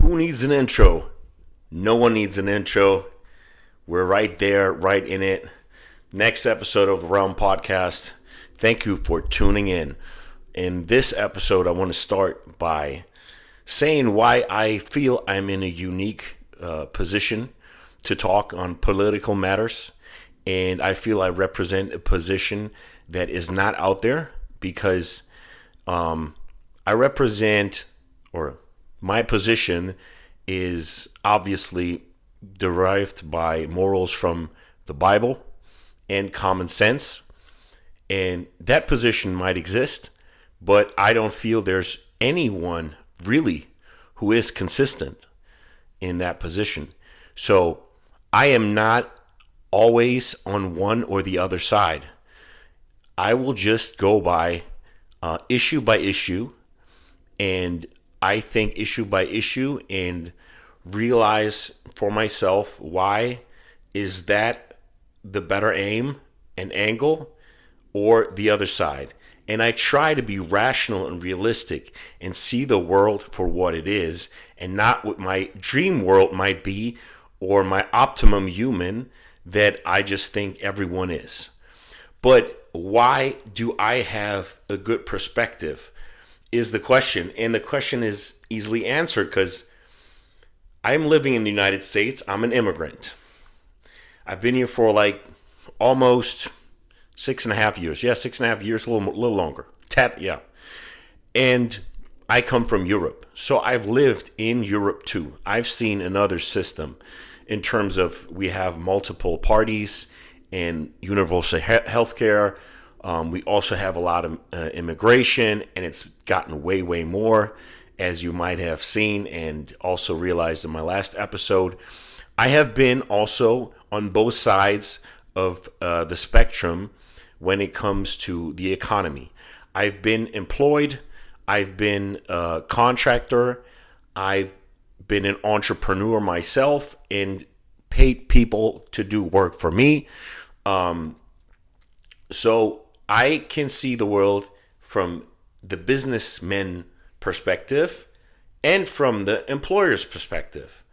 Who needs an intro? No one needs an intro. We're right there, right in it. Next episode of the Realm Podcast. Thank you for tuning in. In this episode, I want to start by saying why I feel I'm in a unique position to talk on political matters. And I feel I represent a position that is not out there because I represent, or my position is obviously derived by morals from the Bible and common sense. And that position might exist, but I don't feel there's anyone really who is consistent in that position. So I am not always on one or the other side. I will just go by issue by issue, and I think issue by issue and realize for myself why is that the better aim and angle or the other side. And I try to be rational and realistic and see the world for what it is and not what my dream world might be or my optimum human that I just think everyone is. But why do I have a good perspective is the question. And the question is easily answered because I'm living in the United States. I'm an immigrant. I've been here for like almost 6.5 years. Yeah, 6.5 years, a little longer. Yeah. And I come from Europe. So I've lived in Europe too. I've seen another system in terms of we have multiple parties and universal health care. We also have a lot of immigration, and it's gotten way, way more, as you might have seen and also realized in my last episode. I have been also on both sides of the spectrum when it comes to the economy. I've been employed. I've been a contractor. I've been an entrepreneur myself and paid people to do work for me. So I can see the world from the businessman perspective and from the employer's perspective.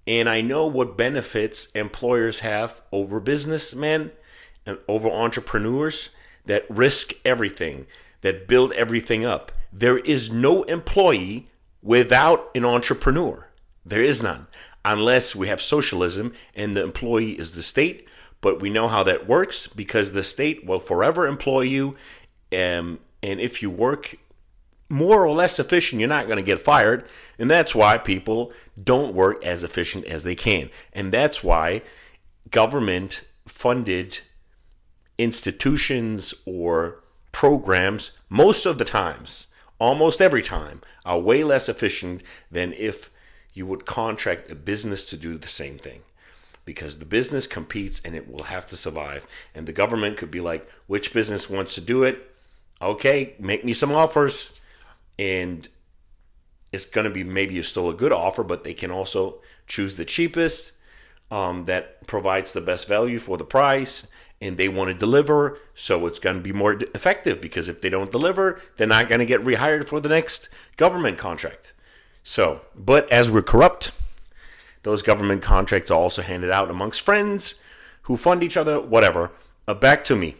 And I know what benefits employers have over businessmen and over entrepreneurs that risk everything, that build everything up. There is no employee without an entrepreneur. There is none, unless we have socialism and the employee is the state. But we know how that works because the state will forever employ you. And if you work more or less efficient, you're not going to get fired. And that's why people don't work as efficient as they can. And that's why government funded institutions or programs, most of the times, almost every time, are way less efficient than if you would contract a business to do the same thing. Because the business competes and it will have to survive. And the government could be like, which business wants to do it? Okay, make me some offers. And it's going to be maybe still a good offer, but they can also choose the cheapest that provides the best value for the price. And they want to deliver, so it's going to be more effective. Because if they don't deliver, they're not going to get rehired for the next government contract. So, but as we're corrupt, those government contracts are also handed out amongst friends who fund each other, whatever. Back to me.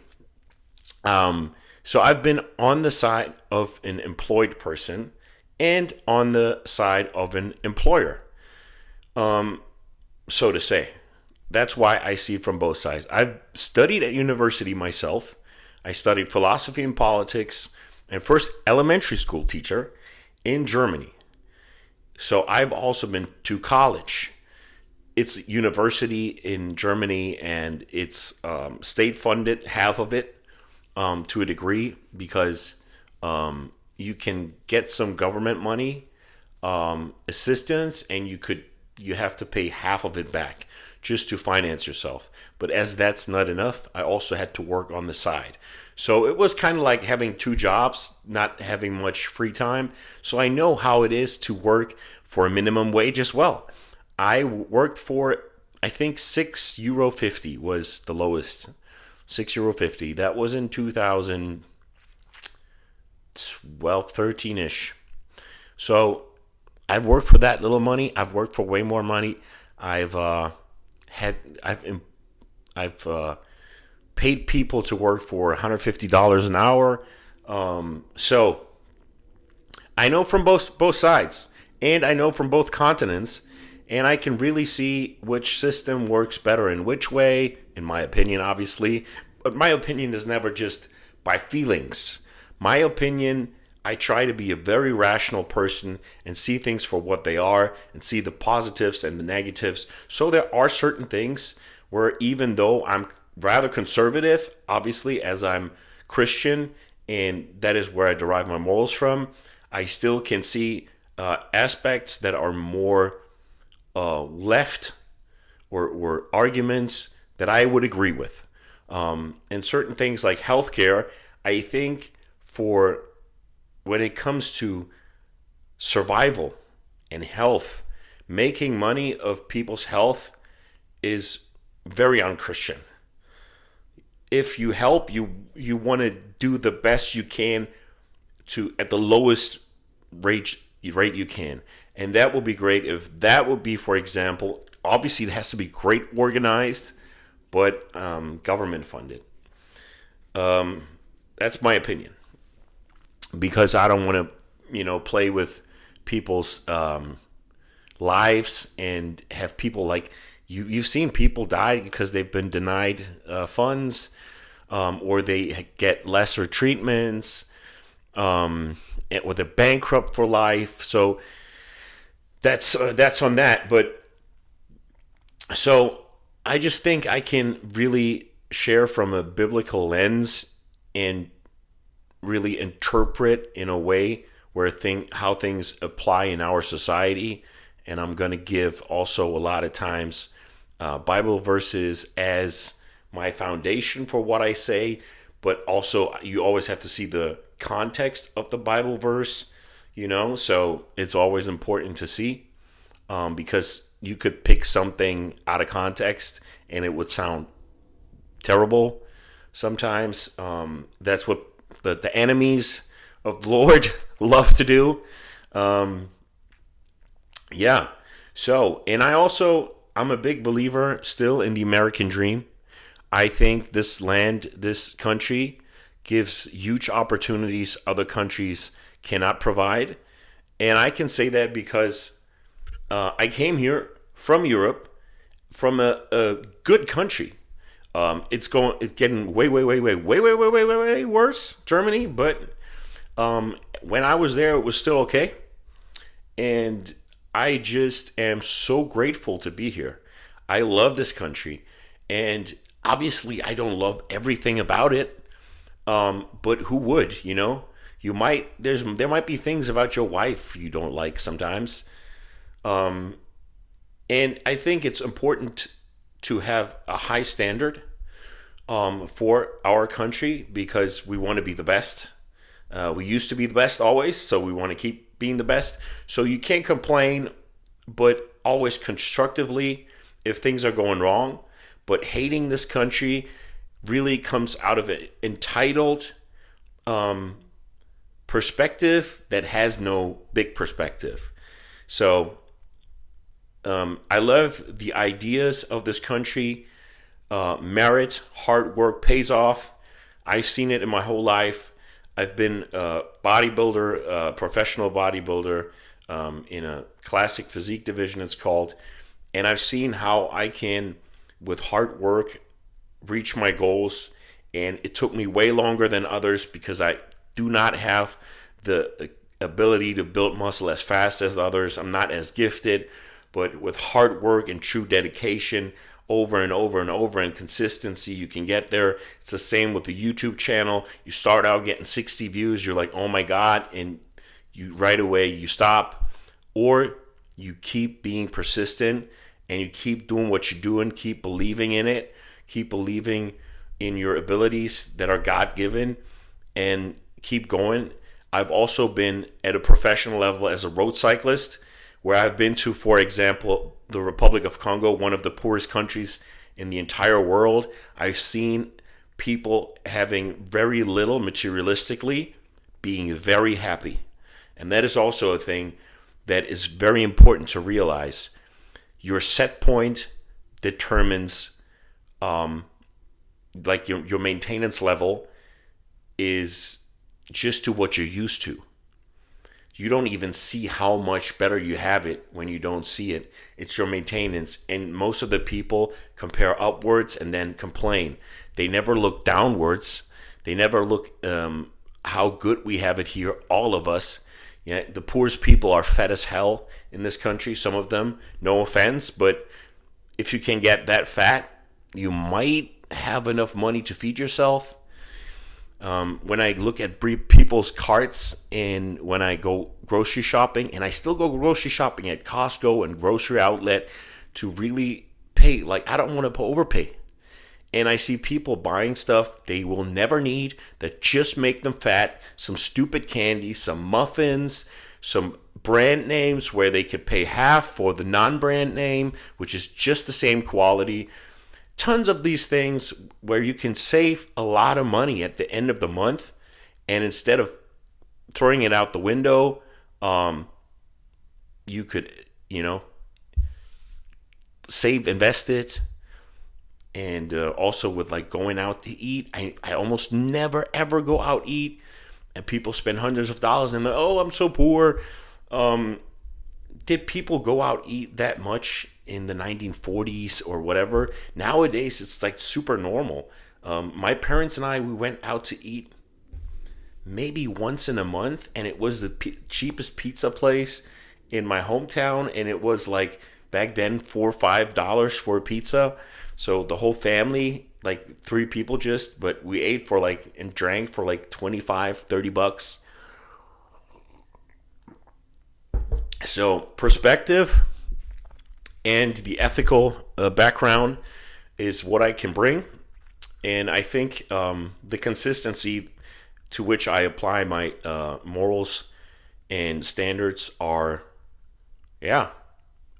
So I've been on the side of an employed person and on the side of an employer, so to say. That's why I see it from both sides. I've studied at university myself. I studied philosophy and politics and first elementary school teacher in Germany. So I've also been to college. It's university in Germany, and it's state funded, half of it, to a degree, because you can get some government money assistance, and you have to pay half of it back just to finance yourself. But as that's not enough, I also had to work on the side. So it was kind of like having two jobs, not having much free time. So I know how it is to work for a minimum wage as well. I worked for, I think, €6.50 was the lowest. €6.50. That was in 2012, 13-ish. So I've worked for that little money. I've worked for way more money. I've had I've paid people to work for $150 an hour. So I know from both sides, and I know from both continents, and I can really see which system works better in which way, in my opinion, obviously. But my opinion is never just by feelings. My opinion, I try to be a very rational person and see things for what they are and see the positives and the negatives. So there are certain things where, even though I'm rather conservative, obviously, as I'm Christian, and that is where I derive my morals from, I still can see aspects that are more left, or arguments that I would agree with. And certain things like healthcare, I think for when it comes to survival and health, making money of people's health is very unchristian. If you help, you want to do the best you can to at the lowest rate you can, and that will be great. If that would be, for example, obviously it has to be great organized, but government funded. That's my opinion, because I don't want to, play with people's lives and have people like you've seen people die because they've been denied funds, or they get lesser treatments, or they're bankrupt for life. So that's on that. But so I just think I can really share from a biblical lens and really interpret in a way where how things apply in our society. And I'm going to give also a lot of times Bible verses as my foundation for what I say, but also you always have to see the context of the Bible verse, so it's always important to see, because you could pick something out of context and it would sound terrible sometimes. That's what the enemies of the Lord love to do. Yeah. So, and I'm a big believer still in the American dream. I think this country gives huge opportunities other countries cannot provide. And I can say that because I came here from Europe, from a good country. It's getting way worse, Germany. But when I was there, it was still okay. And I just am so grateful to be here. I love this country. And obviously, I don't love everything about it. But who would, You there might be things about your wife you don't like sometimes. And I think it's important to have a high standard for our country, because we want to be the best. We used to be the best always, so we want to keep being the best. So you can't complain, but always constructively if things are going wrong. But hating this country really comes out of an entitled perspective that has no big perspective. So I love the ideas of this country. Merit, hard work pays off. I've seen it in my whole life. I've been a bodybuilder, a professional bodybuilder, in a classic physique division, it's called. And I've seen how I can, with hard work, reach my goals. And it took me way longer than others because I do not have the ability to build muscle as fast as others. I'm not as gifted. But with hard work and true dedication, over and over and over, and consistency, you can get there. It's the same with the YouTube channel. You start out getting 60 views, you're like, oh my God, and you right away you stop. Or you keep being persistent and you keep doing what you're doing, keep believing in it, keep believing in your abilities that are God-given, and keep going. I've also been at a professional level as a road cyclist, where I've been to, for example, the Republic of Congo, one of the poorest countries in the entire world. I've seen people having very little materialistically, being very happy. And that is also a thing that is very important to realize. Your set point determines like your maintenance level is just to what you're used to. You don't even see how much better you have it when you don't see it. It's your maintenance. And most of the people compare upwards and then complain. They never look downwards. They never look how good we have it here, all of us. Yeah, the poorest people are fat as hell in this country, some of them. No offense, but if you can get that fat, you might have enough money to feed yourself. When I look at people's carts and when I go grocery shopping, and I still go grocery shopping at Costco and grocery outlet to really pay, like I don't want to overpay. And I see people buying stuff they will never need that just make them fat. Some stupid candy, some muffins, some brand names where they could pay half for the non-brand name, which is just the same quality. Tons of these things where you can save a lot of money at the end of the month, and instead of throwing it out the window, you could, invest it. And also with like going out to eat, I almost never ever go out eat, and people spend hundreds of dollars and oh, I'm so poor. Did people go out eat that much in the 1940s or whatever? Nowadays, it's like super normal. My parents and I, we went out to eat maybe once in a month, and it was the cheapest pizza place in my hometown, and it was like back then $4 or $5 for a pizza. So the whole family, like 3 people but we ate for like and drank for like $25-$30. So perspective and the ethical background is what I can bring. And I think the consistency to which I apply my morals and standards are,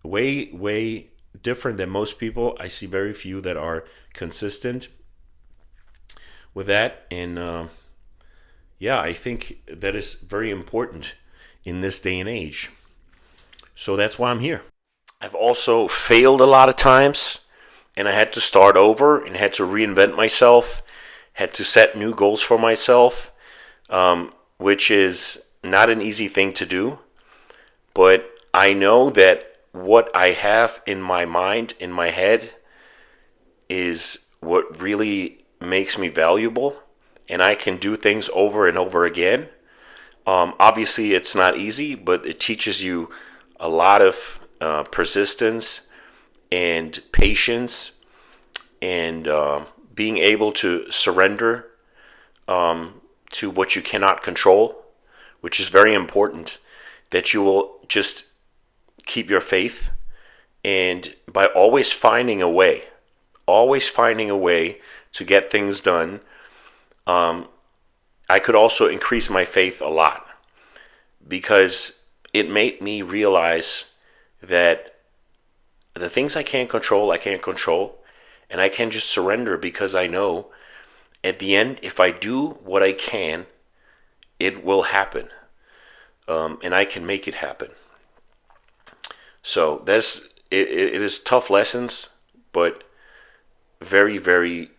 way different than most people. I see very few that are consistent with that. And I think that is very important in this day and age. So that's why I'm here. I've also failed a lot of times, and I had to start over and had to reinvent myself, had to set new goals for myself, which is not an easy thing to do. But I know that what I have in my mind, in my head, is what really makes me valuable, and I can do things over and over again. Obviously, it's not easy, but it teaches you a lot of persistence and patience and being able to surrender to what you cannot control, which is very important, that you will just keep your faith, and by always finding a way to get things done. I could also increase my faith a lot because it made me realize that the things I can't control, and I can just surrender because I know at the end, if I do what I can, it will happen, and I can make it happen. So it is tough lessons, but very, very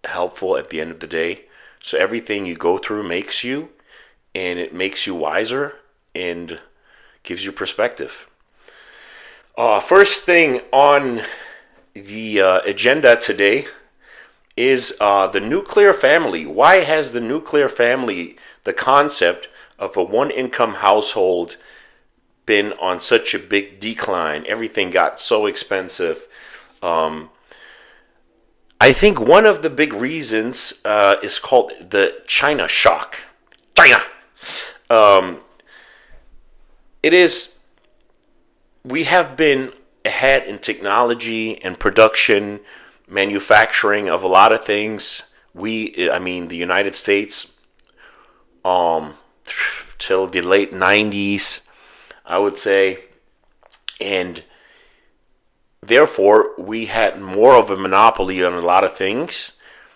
helpful at the end of the day. So everything you go through makes you, and it makes you wiser and gives you perspective. First thing on the agenda today is the nuclear family. Why has the nuclear family, the concept of a one-income household, been on such a big decline? Everything got so expensive. I think one of the big reasons is called the China shock. China! We have been ahead in technology and production, manufacturing of a lot of things. The United States, till the late 90s, I would say, and therefore we had more of a monopoly on a lot of things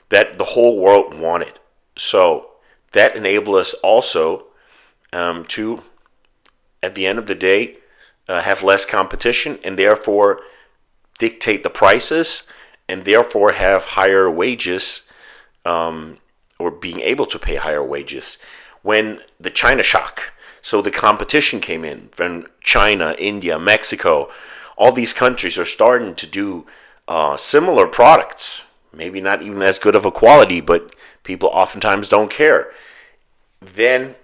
that the whole world wanted. So that enabled us also to, at the end of the day, have less competition, and therefore dictate the prices, and therefore have higher wages, or being able to pay higher wages. When the China shock, so the competition came in from China, India, Mexico, all these countries are starting to do similar products. Maybe not even as good of a quality, but people oftentimes don't care. Then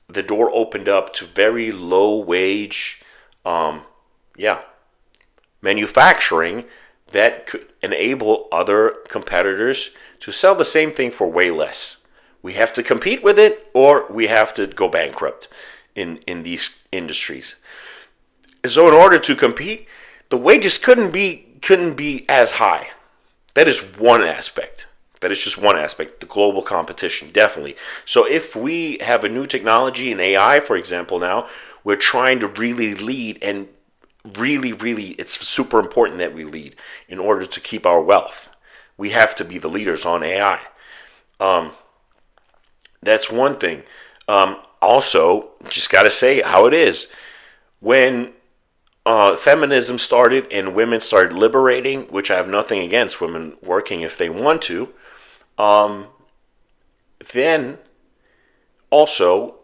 the door opened up to very low wage, manufacturing that could enable other competitors to sell the same thing for way less. We have to compete with it, or we have to go bankrupt in these industries. So in order to compete, the wages couldn't be as high. That is one aspect. That is just one aspect, the global competition, definitely. So if we have a new technology in AI, for example, now, we're trying to really lead, and really, it's super important that we lead in order to keep our wealth. We have to be the leaders on AI. That's one thing. Also, just got to say how it is. When feminism started and women started liberating, which I have nothing against women working if they want to, then also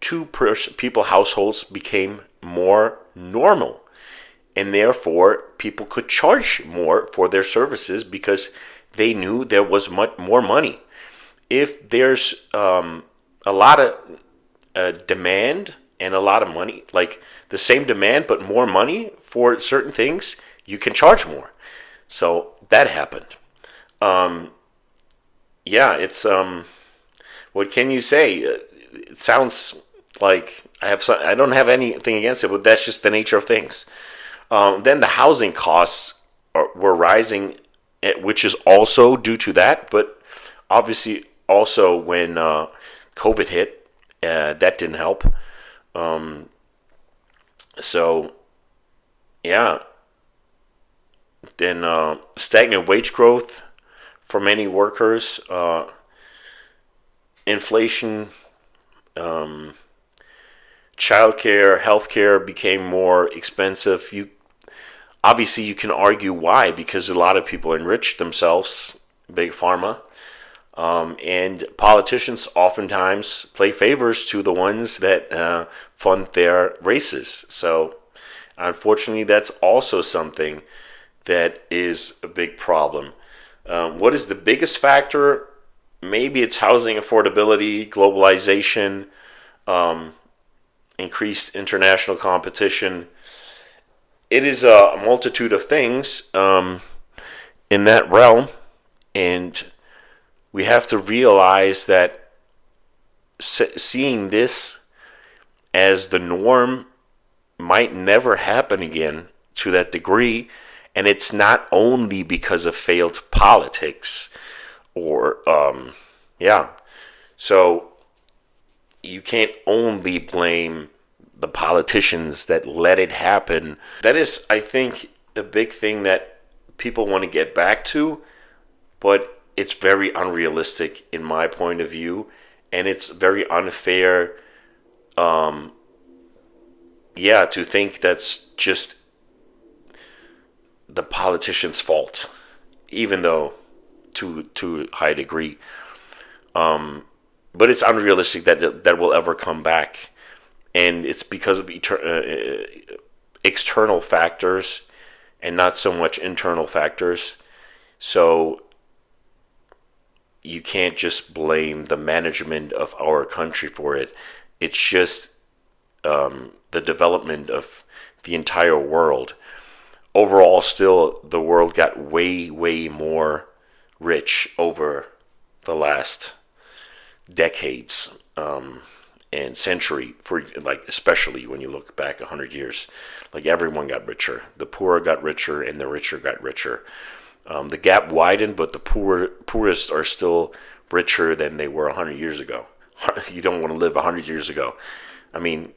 people households became more normal, and therefore people could charge more for their services because they knew there was much more money. If there's a lot of demand and a lot of money, like the same demand but more money for certain things, you can charge more. So that happened. It's what can you say? It sounds like I don't have anything against it, but that's just the nature of things. Then the housing costs were rising, which is also due to that, but obviously also when COVID hit, that didn't help. Then stagnant wage growth for many workers, inflation, childcare, healthcare became more expensive. Obviously you can argue why, because a lot of people enriched themselves, big pharma, and politicians oftentimes play favors to the ones that fund their races. So unfortunately, that's also something that is a big problem. What is the biggest factor? Maybe it's housing affordability, globalization, increased international competition. It is a multitude of things in that realm, and we have to realize that seeing this as the norm might never happen again to that degree. And it's not only because of failed politics or, So you can't only blame the politicians that let it happen. That is, I think, a big thing that people want to get back to, but it's very unrealistic in my point of view, and it's very unfair, to think that's just the politician's fault, even though to a high degree. But it's unrealistic that will ever come back, and it's because of external factors and not so much internal factors. So you can't just blame the management of our country for it. It's just the development of the entire world. Overall, still, the world got way, way more rich over the last decades and century, especially when you look back 100 years. Like, everyone got richer. The poor got richer, and the richer got richer. The gap widened, but the poorest are still richer than they were 100 years ago. You don't want to live 100 years ago. I mean,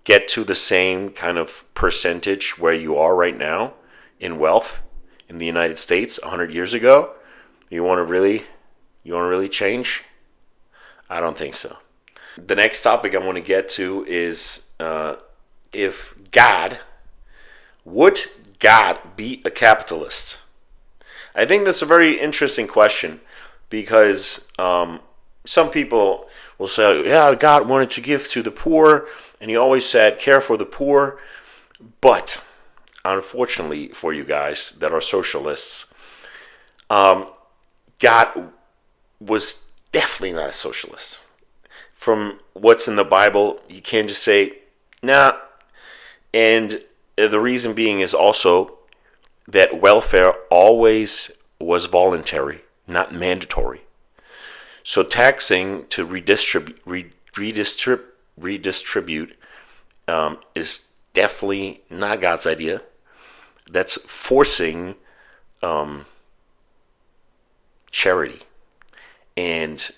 get to the same kind of percentage where you are right now in wealth in the United States 100 years ago. You want to really change? I don't think so. The next topic I want to get to is if would God be a capitalist? I think that's a very interesting question because some people will say, yeah, God wanted to give to the poor, and he always said, care for the poor. But unfortunately for you guys that are socialists, God was definitely not a socialist. From what's in the Bible, you can't just say, nah. And the reason being is also that welfare always was voluntary, not mandatory. So taxing to redistribute is definitely not God's idea. That's forcing charity. And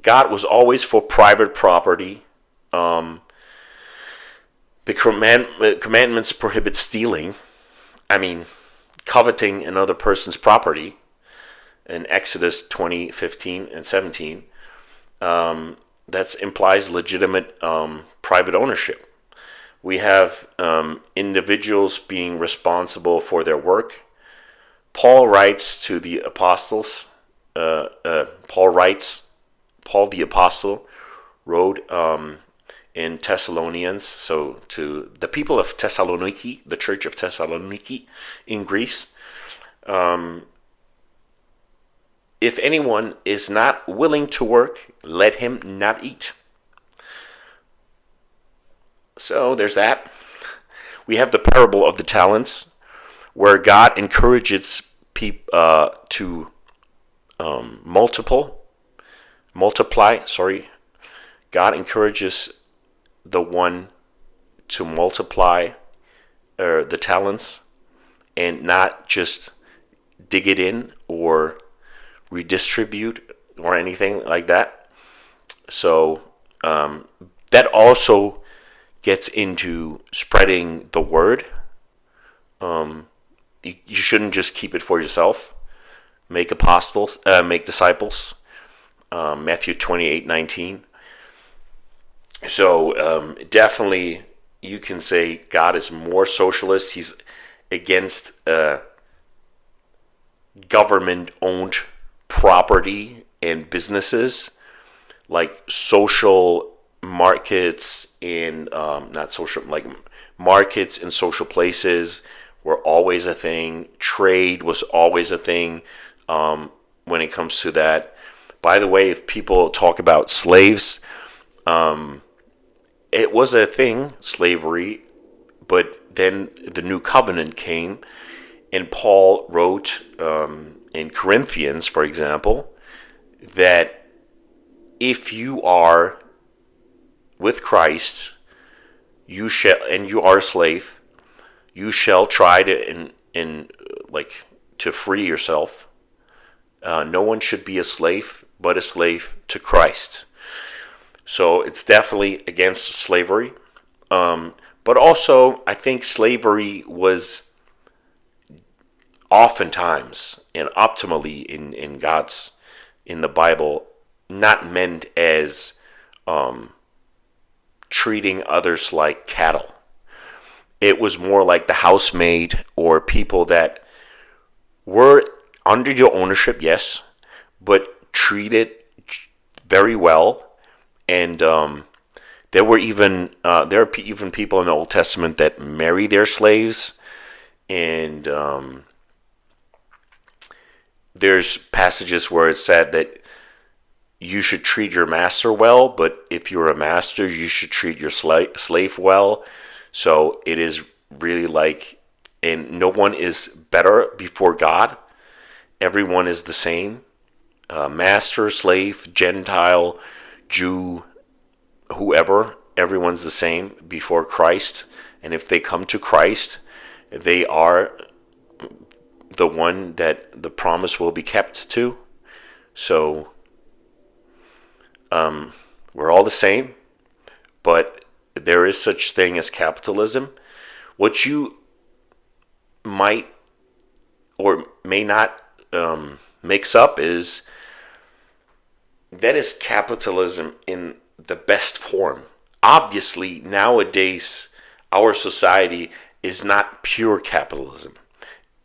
God was always for private property. The commandments prohibit stealing. I mean, coveting another person's property in Exodus 20:15 and 17. That implies legitimate private ownership. We have individuals being responsible for their work. Paul writes to the apostles. Paul the apostle wrote in Thessalonians, so to the people of Thessaloniki, the church of Thessaloniki in Greece, if anyone is not willing to work, let him not eat. So there's that. We have the parable of the talents, where God encourages people to multiply. God encourages the one to multiply the talents and not just dig it in or redistribute or anything like that. So that also gets into spreading the word. You shouldn't just keep it for yourself. Make disciples. Matthew 28:19. So definitely you can say God is more socialist. He's against government-owned property and businesses like social markets and markets and social places were always a thing. Trade was always a thing when it comes to that. By the way, if people talk about slaves, it was a thing, slavery, but then the new covenant came, and Paul wrote in Corinthians, for example, that if you are with Christ, you are a slave, you shall try to to free yourself. No one should be a slave, but a slave to Christ. So it's definitely against slavery. But also, I think slavery was oftentimes and optimally in the Bible not meant as treating others like cattle. It was more like the housemaid or people that were under your ownership, yes, but treated very well. And there are even people in the Old Testament that marry their slaves, and there's passages where it's said that you should treat your master well, but if you're a master, you should treat your slave well. So it is really and no one is better before God. Everyone is the same. Master, slave, Gentile, Jew, whoever, everyone's the same before Christ. And if they come to Christ, they are the one that the promise will be kept to. So we're all the same, but there is such thing as capitalism. What you might or may not mix up is that is capitalism in the best form. obviously, nowadays, our society is not pure capitalism.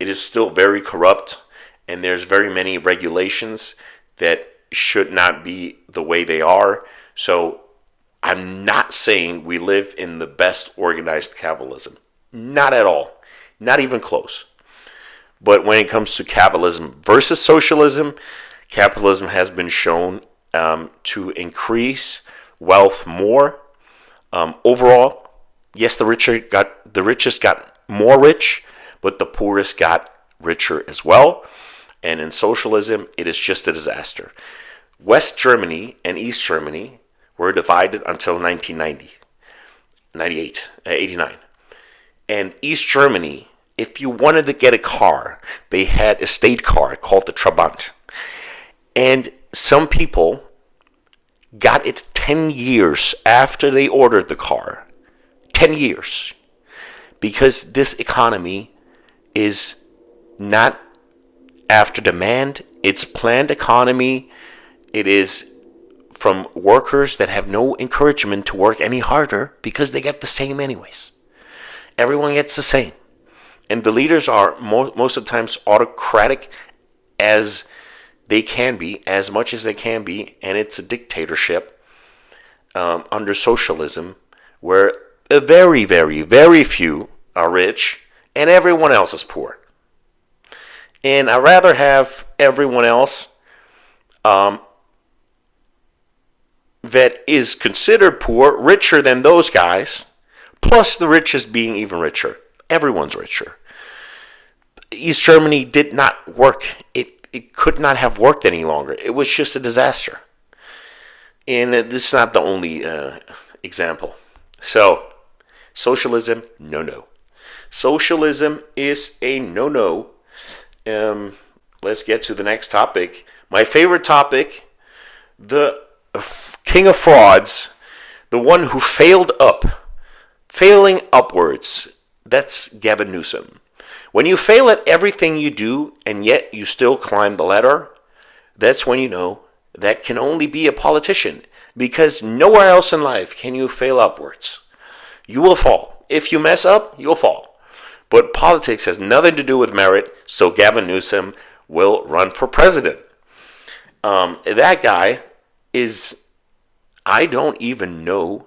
It is still very corrupt, and there's very many regulations that should not be the way they are. So I'm not saying we live in the best organized capitalism. Not at all. Not even close. But when it comes to capitalism versus socialism, capitalism has been shown to increase wealth more. Overall, yes, the richest got more rich, but the poorest got richer as well. And in socialism, it is just a disaster. West Germany and East Germany were divided until 1990, 98, 89. And East Germany, if you wanted to get a car, they had a state car called the Trabant. And some people got it 10 years after they ordered the car. 10 years. Because this economy is not after demand. It's planned economy. It is from workers that have no encouragement to work any harder because they get the same anyways. Everyone gets the same. And the leaders are most of the times autocratic as they can be, as much as they can be, and it's a dictatorship under socialism where a very, very, very few are rich and everyone else is poor. And I'd rather have everyone else that is considered poor richer than those guys, plus the richest being even richer. Everyone's richer. East Germany did not work. It could not have worked any longer. It was just a disaster. And this is not the only example. So, socialism, no. Socialism is a no. Let's get to the next topic. My favorite topic, the king of frauds, the one who failing upwards. That's Gavin Newsom. When you fail at everything you do and yet you still climb the ladder, that's when you know that can only be a politician, because nowhere else in life can you fail upwards. You will fall. If you mess up, you'll fall. But politics has nothing to do with merit, so Gavin Newsom will run for president. That guy is, I don't even know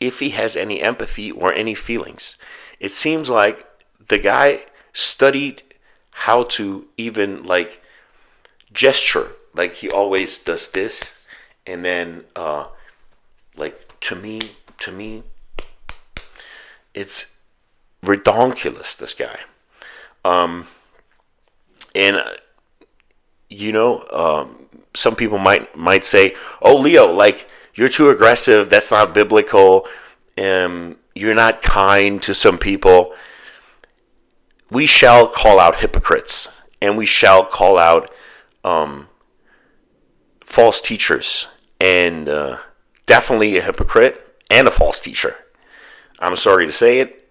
if he has any empathy or any feelings. It seems like the guy studied how to even gesture. Like he always does this, and then to me, it's redonkulous, this guy. Some people might say, "Oh, Leo, you're too aggressive. That's not biblical. You're not kind to some people." We shall call out hypocrites, and we shall call out false teachers, and definitely a hypocrite and a false teacher. I'm sorry to say it.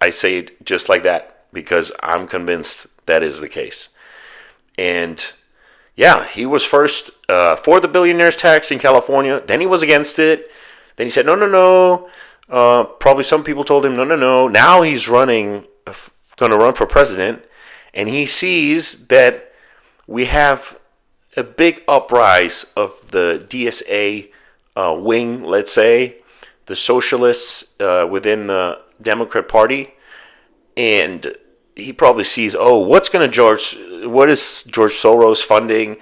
I say it just like that because I'm convinced that is the case. And yeah, he was first for the billionaires tax in California. Then he was against it. Then he said, no. Probably some people told him, no. Now he's going to run for president. And he sees that we have a big uprise of the DSA wing, let's say, the socialists within the Democrat Party. And he probably sees, what is George Soros funding?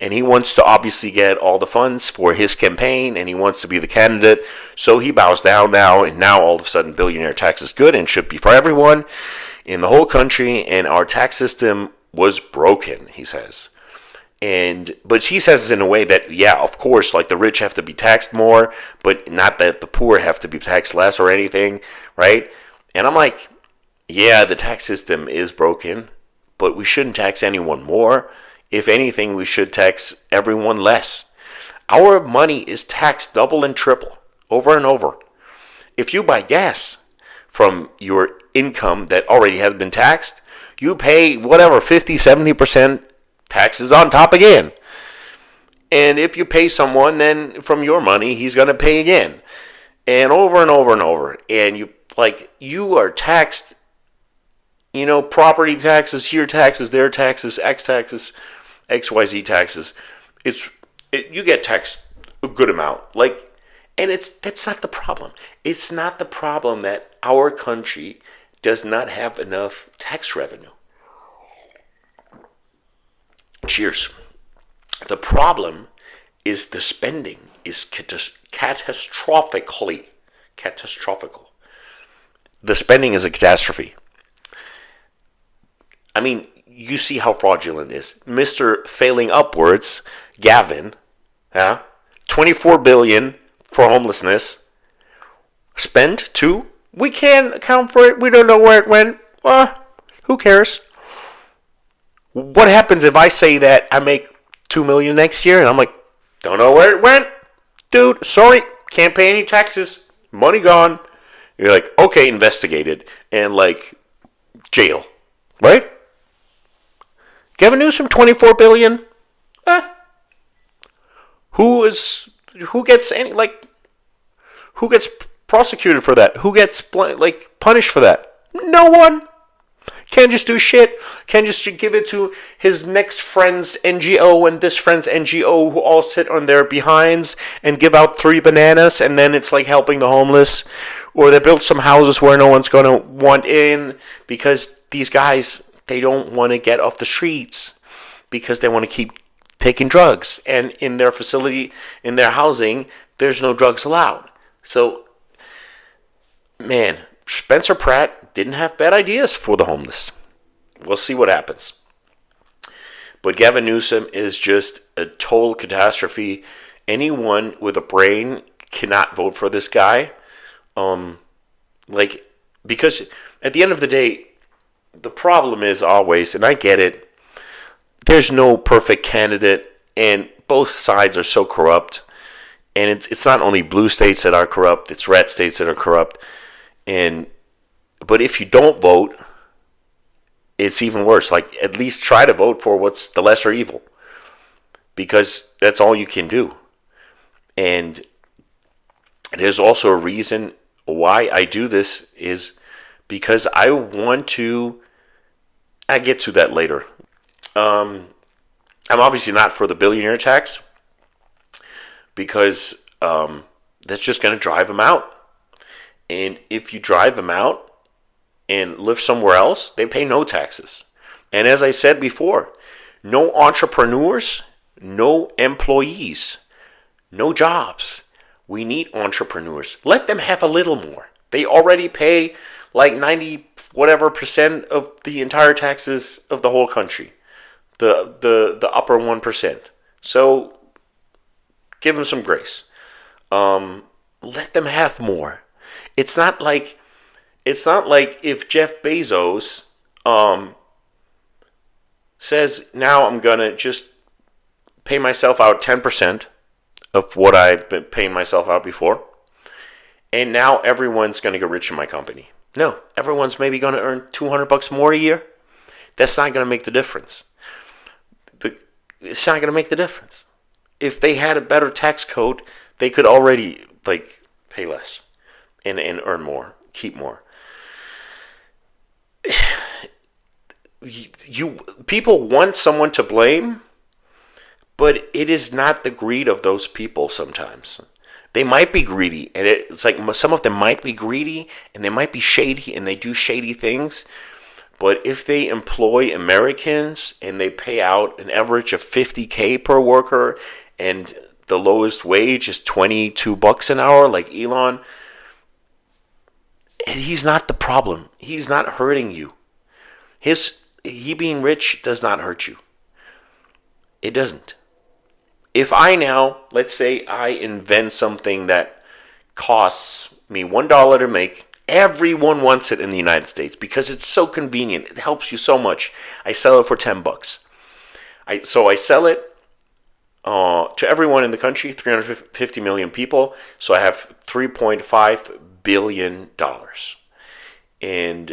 And he wants to obviously get all the funds for his campaign, and he wants to be the candidate. So he bows down now, and now all of a sudden billionaire tax is good and should be for everyone in the whole country, and our tax system was broken, he says. But he says it in a way that, yeah, of course, the rich have to be taxed more, but not that the poor have to be taxed less or anything, right? And I'm like, yeah, the tax system is broken, but we shouldn't tax anyone more. If anything, we should tax everyone less. Our money is taxed double and triple, over and over. If you buy gas from your income that already has been taxed, you pay 50, 70% taxes on top again. And if you pay someone, then from your money, he's going to pay again. and over and over and over. And you are taxed, property taxes, here taxes, there taxes, X taxes, XYZ taxes. You get taxed a good amount. And that's not the problem. It's not the problem that our country does not have enough tax revenue. Cheers. The problem is the spending is catastrophical. The spending is a catastrophe. I mean, you see how fraudulent it is. Mr. Failing Upwards, Gavin, 24 billion for homelessness. Spend 2? We can't account for it. We don't know where it went. Who cares? What happens if I say that I make 2 million next year and I'm like, don't know where it went? Dude, sorry, can't pay any taxes. Money gone. You're like, okay, investigated. And jail. Right? Gavin Newsom, 24 billion. Who gets prosecuted for that? Who gets punished for that? No one. Can't just do shit. Can't just give it to his next friend's NGO and this friend's NGO who all sit on their behinds and give out 3 bananas and then it's like helping the homeless. Or they build some houses where no one's going to want in because these guys, they don't want to get off the streets because they want to keep taking drugs. And in their facility, in their housing, there's no drugs allowed. So, man, Spencer Pratt didn't have bad ideas for the homeless. We'll see what happens. But Gavin Newsom is just a total catastrophe. Anyone with a brain cannot vote for this guy. Because at the end of the day, the problem is always, and I get it, there's no perfect candidate, and both sides are so corrupt. And it's not only blue states that are corrupt, it's red states that are corrupt. But if you don't vote, it's even worse. At least try to vote for what's the lesser evil. Because that's all you can do. And there's also a reason why I do this is because I want to... I get to that later. I'm obviously not for the billionaire tax. Because that's just going to drive them out. And if you drive them out and live somewhere else, they pay no taxes. And as I said before, no entrepreneurs, no employees, no jobs. We need entrepreneurs. Let them have a little more. They already pay 90 whatever percent of the entire taxes of the whole country. The upper 1%. So give them some grace. Let them have more. It's not like if Jeff Bezos says, now I'm going to just pay myself out 10% of what I've been paying myself out before, and now everyone's going to get rich in my company. No, everyone's maybe going to earn $200 more a year. That's not going to make the difference. It's not going to make the difference. If they had a better tax code, they could already pay less and earn more, keep more. People want someone to blame, but it is not the greed of those people sometimes. They might be greedy, and it's some of them might be greedy, and they might be shady, and they do shady things. But if they employ Americans, and they pay out an average of $50K per worker, and the lowest wage is $22 an hour, like Elon, he's not the problem. He's not hurting you. He being rich does not hurt you. It doesn't. If I now, let's say I invent something that costs me $1 to make, everyone wants it in the United States because it's so convenient. It helps you so much. I sell it for $10. So I sell it to everyone in the country, 350 million people. So I have $3.5 billion. And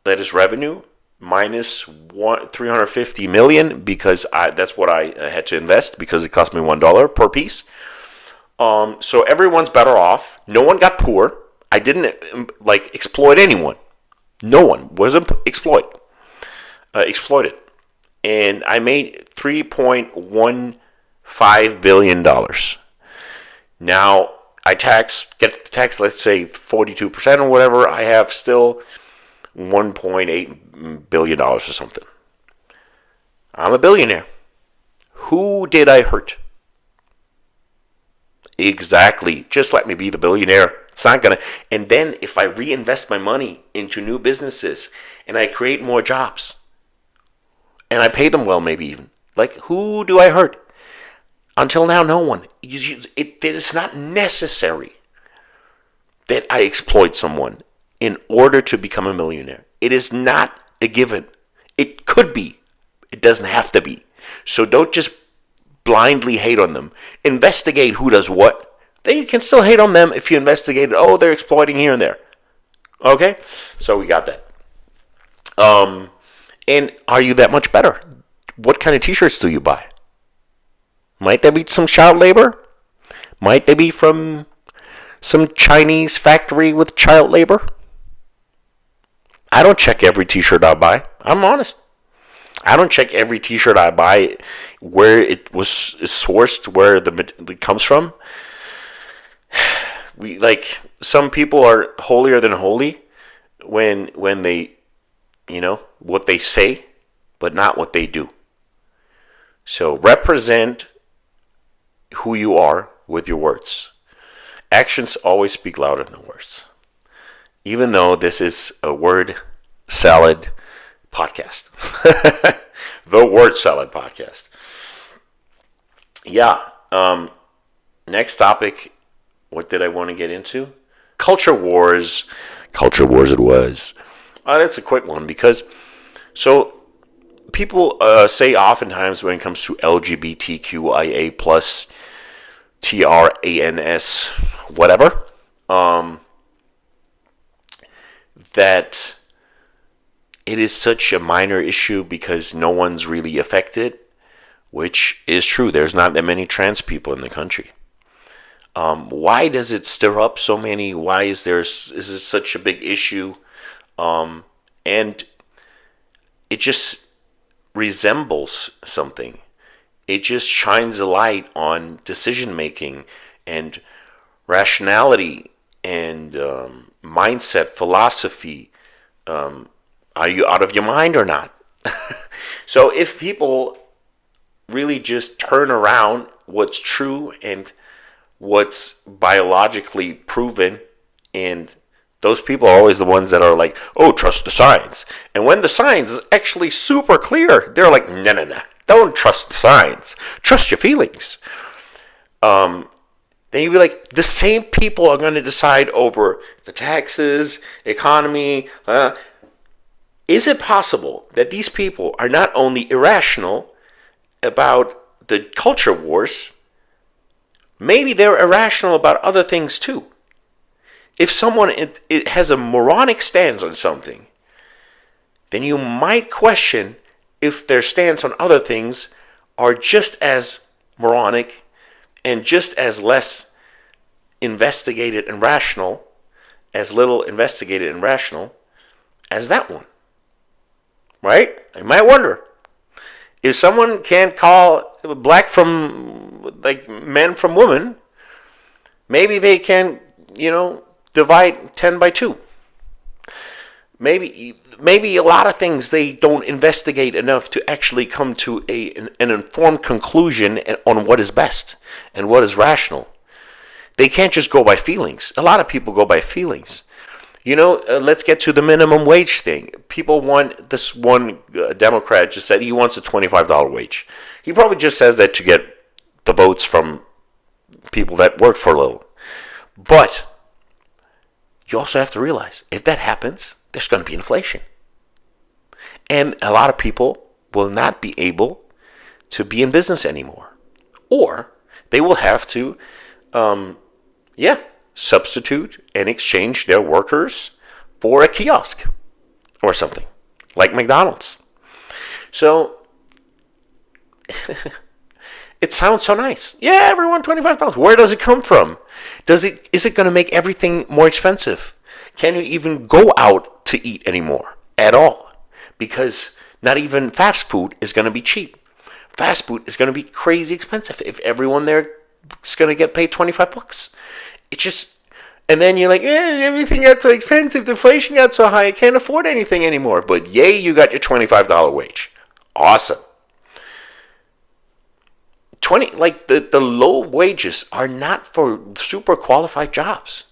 that is revenue minus 350 million because that's what I had to invest because it cost me $1 per piece. So everyone's better off. No one got poor. I didn't exploit anyone. No one was exploited. And I made $3.15 billion. Now, get the tax, let's say 42% or whatever. I have still $1.8 billion or something. I'm a billionaire. Who did I hurt? Exactly. Just let me be the billionaire. It's not going to. And then if I reinvest my money into new businesses and I create more jobs and I pay them well, maybe even, who do I hurt? Until now, no one. It is not necessary that I exploit someone in order to become a millionaire. It is not a given. It could be. It doesn't have to be. So don't just blindly hate on them. Investigate who does what. Then you can still hate on them if you investigate, they're exploiting here and there. Okay? So we got that. And are you that much better? What kind of t-shirts do you buy? Might they be some child labor? Might they be from some Chinese factory with child labor? I don't check every t-shirt I buy. I'm honest. I don't check every t-shirt I buy where it is sourced, where it comes from. Some people are holier than holy when they, what they say, but not what they do. So represent who you are with your words. Actions always speak louder than words. Even though this is a word salad podcast. The word salad podcast. Yeah. Next topic. What did I want to get into? Culture wars. Culture wars it was. That's a quick one because people say oftentimes when it comes to LGBTQIA plus TRANS whatever, that it is such a minor issue because no one's really affected, which is true. There's not that many trans people in the country. Why does it stir up so many? Why is this such a big issue? And it just resembles something. It just shines a light on decision making and rationality and mindset, philosophy. Are you out of your mind or not? So if people really just turn around what's true and what's biologically proven, and those people are always the ones that are like, trust the science. And when the science is actually super clear, they're like, no, don't trust the science. Trust your feelings. Then you'd be like, the same people are going to decide over the taxes, economy. Is it possible that these people are not only irrational about the culture wars, maybe they're irrational about other things too? If someone it has a moronic stance on something, then you might question if their stance on other things are just as moronic and just as less investigated and rational, as little investigated and rational as that one. Right? I might wonder. If someone can't call black from, men from women, maybe they can, divide 10 by 2. Maybe a lot of things they don't investigate enough to actually come to an informed conclusion on what is best and what is rational. They can't just go by feelings. A lot of people go by feelings. Let's get to the minimum wage thing. People want, this one Democrat just said he wants a $25 wage. He probably just says that to get the votes from people that work for a little. But you also have to realize, if that happens, there's going to be inflation. And a lot of people will not be able to be in business anymore. Or they will have to, substitute and exchange their workers for a kiosk or something, like McDonald's. So, It sounds so nice. Yeah, everyone $25. Where does it come from? Is it going to make everything more expensive? Can you even go out to eat anymore at all? Because not even fast food is going to be cheap. Fast food is going to be crazy expensive if everyone there is going to get paid $25. It just, and then you're like, everything got so expensive. The inflation got so high, I can't afford anything anymore. But yay, you got your $25 wage. Awesome. The low wages are not for super qualified jobs.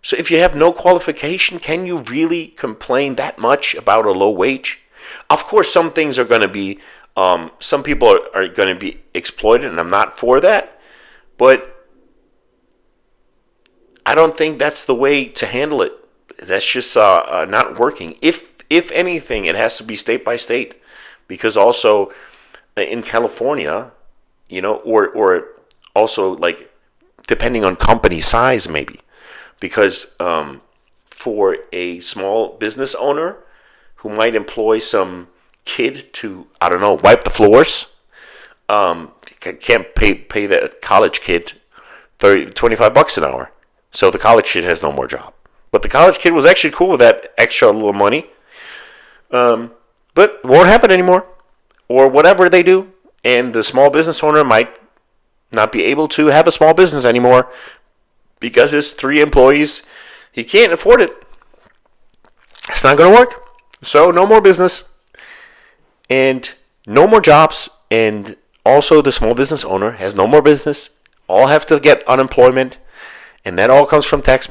So if you have no qualification, can you really complain that much about a low wage? Of course, some things are going to be, some people are going to be exploited, and I'm not for that. But I don't think that's the way to handle it. That's just not working. If anything, it has to be state by state, because also in California, or also like depending on company size maybe, because for a small business owner who might employ some kid to, I don't know, wipe the floors, can't pay that college kid $25 an hour. So the college kid has no more job. But the college kid was actually cool with that extra little money. But it won't happen anymore. Or whatever they do. And the small business owner might not be able to have a small business anymore because his 3 employees, he can't afford it. It's not going to work. So no more business and no more jobs. And also the small business owner has no more business. All have to get unemployment. And that all comes from tax.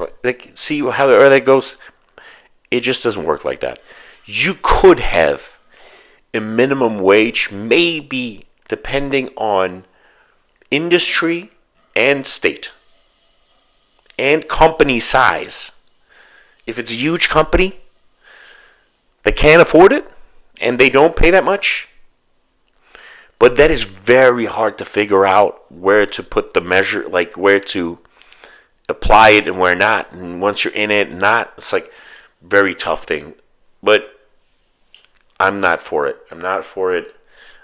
See how that goes? It just doesn't work like that. You could have a minimum wage, maybe depending on industry and state and company size. If it's a huge company that can't afford it and they don't pay that much, but that is very hard to figure out where to put the measure, like where to apply it and where not. And once you're in it and not, it's like very tough thing. But I'm not for it. I'm not for it.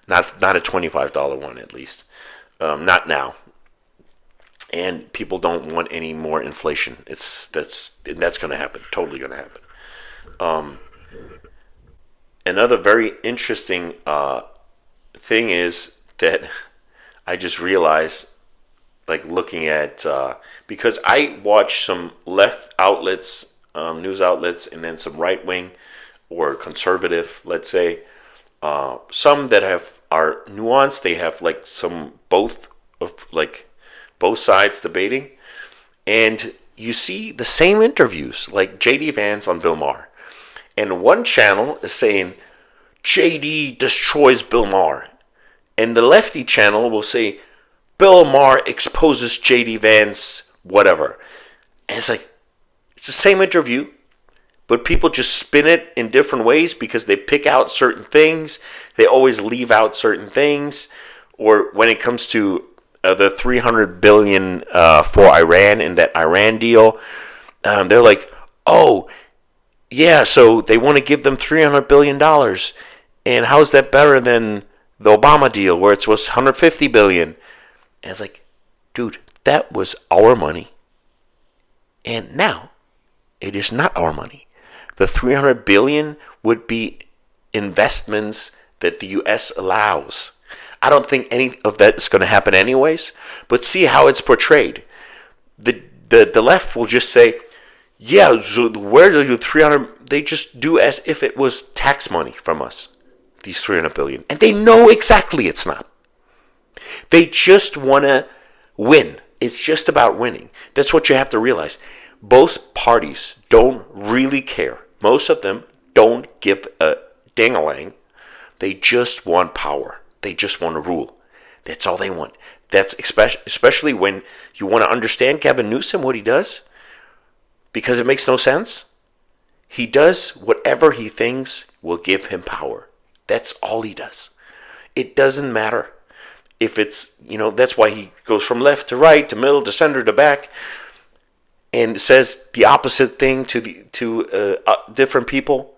Not a $25 one, at least. Not now. And people don't want any more inflation. That's going to happen. Totally going to happen. Another very interesting thing is that I just realized, like looking at, because I watch some left outlets, news outlets, and then some right wing or conservative, let's say. Some that are nuanced. They have like some both sides debating, and you see the same interviews, like JD Vance on Bill Maher, and one channel is saying JD destroys Bill Maher, and the lefty channel will say Bill Maher exposes JD Vance, whatever. And it's like, it's the same interview, but people just spin it in different ways because they pick out certain things. They always leave out certain things. Or when it comes to the $300 billion for Iran in that Iran deal, they're like, oh, yeah, so they want to give them $300 billion. And how is that better than the Obama deal where it was $150 billion? And it's like, dude, that was our money. And now it is not our money. The $300 billion would be investments that the U.S. allows. I don't think any of that is going to happen anyways, but see how it's portrayed. The left will just say, yeah, so where do you 300? They just do as if it was tax money from us, these $300 billion. And they know exactly it's not. They just want to win. It's just about winning. That's what you have to realize. Both parties don't really care. Most of them don't give a ding-a-lang. They just want power. They just want to rule. That's all they want. That's especially when you want to understand Gavin Newsom, what he does, because it makes no sense. He does whatever he thinks will give him power. That's all he does. It doesn't matter if it's, that's why he goes from left to right to middle to center to back and says the opposite thing to different people.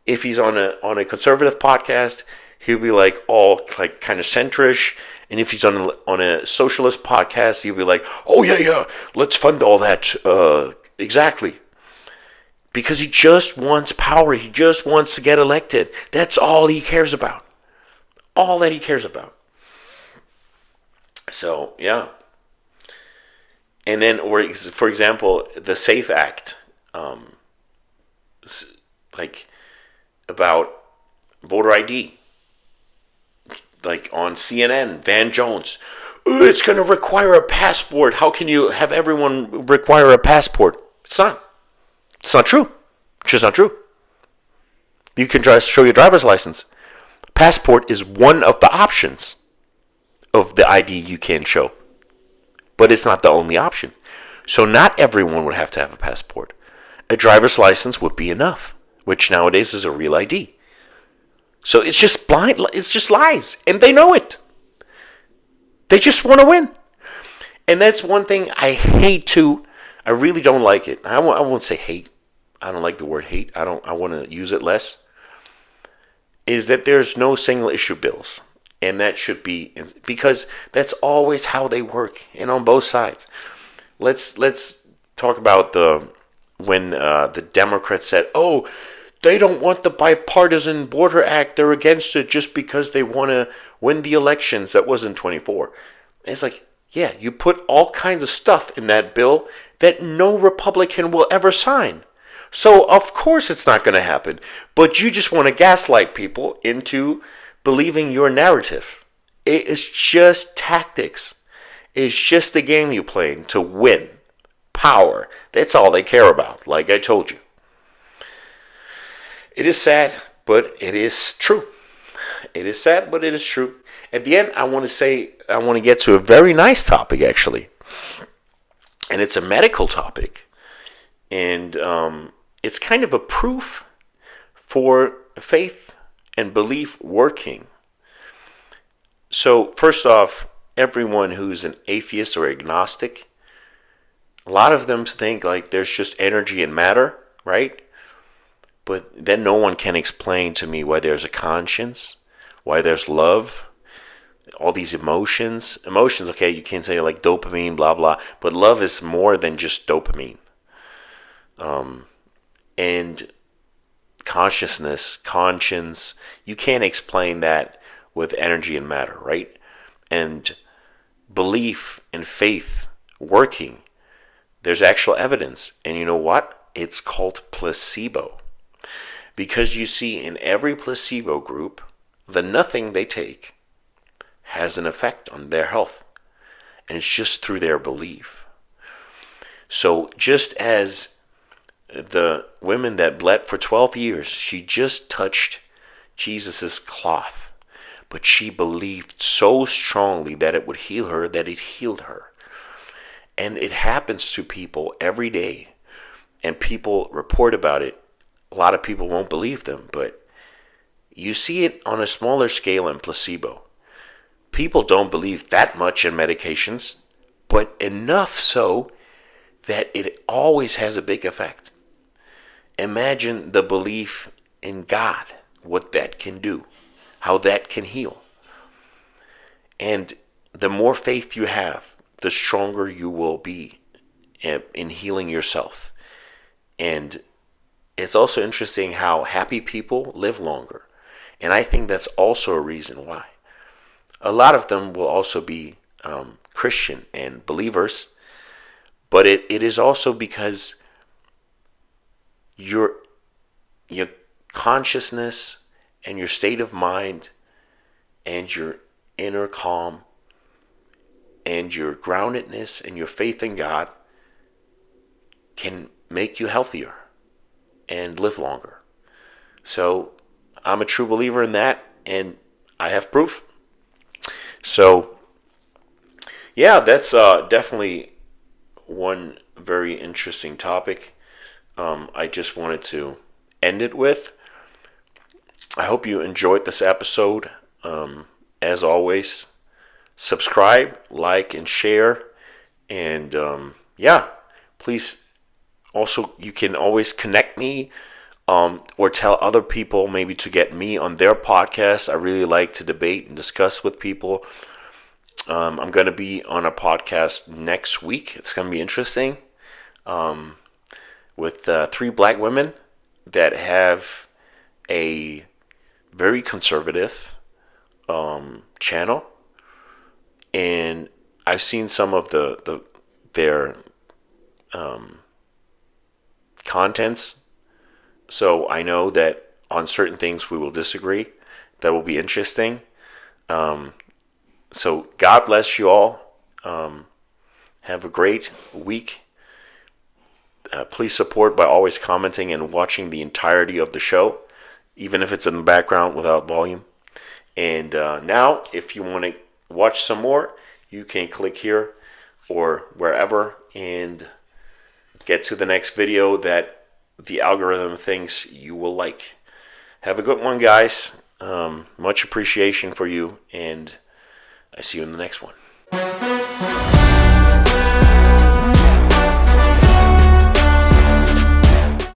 If he's on a conservative podcast, he'll be like all like kind of centrish. And if he's on a socialist podcast, he'll be like, "Oh yeah, let's fund all that." Exactly, because he just wants power. He just wants to get elected. That's all he cares about. All that he cares about. So yeah. And then, or for example, the SAFE Act, like about voter ID. Like on CNN, Van Jones, it's going to require a passport. How can you have everyone require a passport? It's not. It's not true. It's just not true. You can just show your driver's license. Passport is one of the options of the ID you can show. But it's not the only option. So not everyone would have to have a passport. A driver's license would be enough, which nowadays is a real ID. So it's just blind, it's just lies. And they know it. They just want to win. And that's one thing I hate too. I really don't like it. I won't say hate. I don't like the word hate. I want to use it less. Is that there's no single issue bills. And that should be, because that's always how they work. And on both sides. Let's talk about when the Democrats said, "Oh, they don't want the bipartisan border act. They're against it just because they want to win the elections." That was in 24. And it's like, yeah, you put all kinds of stuff in that bill that no Republican will ever sign. So of course it's not going to happen. But you just want to gaslight people into believing your narrative. It is just tactics. It's just a game you play to win power. That's all they care about, like I told you. It is sad, but it is true. It is sad, but it is true. At the end, I want to get to a very nice topic, actually. And it's a medical topic. And it's kind of a proof for faith and belief working. So, first off, everyone who's an atheist or agnostic, a lot of them think like there's just energy and matter, right? But then no one can explain to me why there's a conscience, why there's love, all these emotions. Emotions, okay, you can say like dopamine, blah, blah. But love is more than just dopamine. And consciousness, conscience, you can't explain that with energy and matter, right? And belief and faith working, there's actual evidence. And you know what? It's called placebo. Because you see, in every placebo group, the nothing they take has an effect on their health. And it's just through their belief. So just as the woman that bled for 12 years, she just touched Jesus's cloth. But she believed so strongly that it would heal her that it healed her. And it happens to people every day. And people report about it. A lot of people won't believe them, but you see it on a smaller scale in placebo. People don't believe that much in medications, but enough so that it always has a big effect. Imagine the belief in God, what that can do, how that can heal. And the more faith you have, the stronger you will be in healing yourself. And it's also interesting how happy people live longer. And I think that's also a reason why. A lot of them will also be Christian and believers. But it is also because your consciousness and your state of mind and your inner calm and your groundedness and your faith in God can make you healthier and live longer. So I'm a true believer in that, and I have proof. So yeah, that's definitely one very interesting topic. I just wanted to end it with. I hope you enjoyed this episode. As always, subscribe, like, and share. And yeah, please. Also, you can always connect me or tell other people maybe to get me on their podcast. I really like to debate and discuss with people. I'm going to be on a podcast next week. It's going to be interesting, with 3 black women that have a very conservative channel, and I've seen some of their contents, so I know that on certain things we will disagree. That will be interesting. So God bless you all. Have a great week. Please support by always commenting and watching the entirety of the show, even if it's in the background without volume. And now, if you want to watch some more, you can click here or wherever and get to the next video that the algorithm thinks you will like. Have a good one, guys. Much appreciation for you, and I see you in the next one.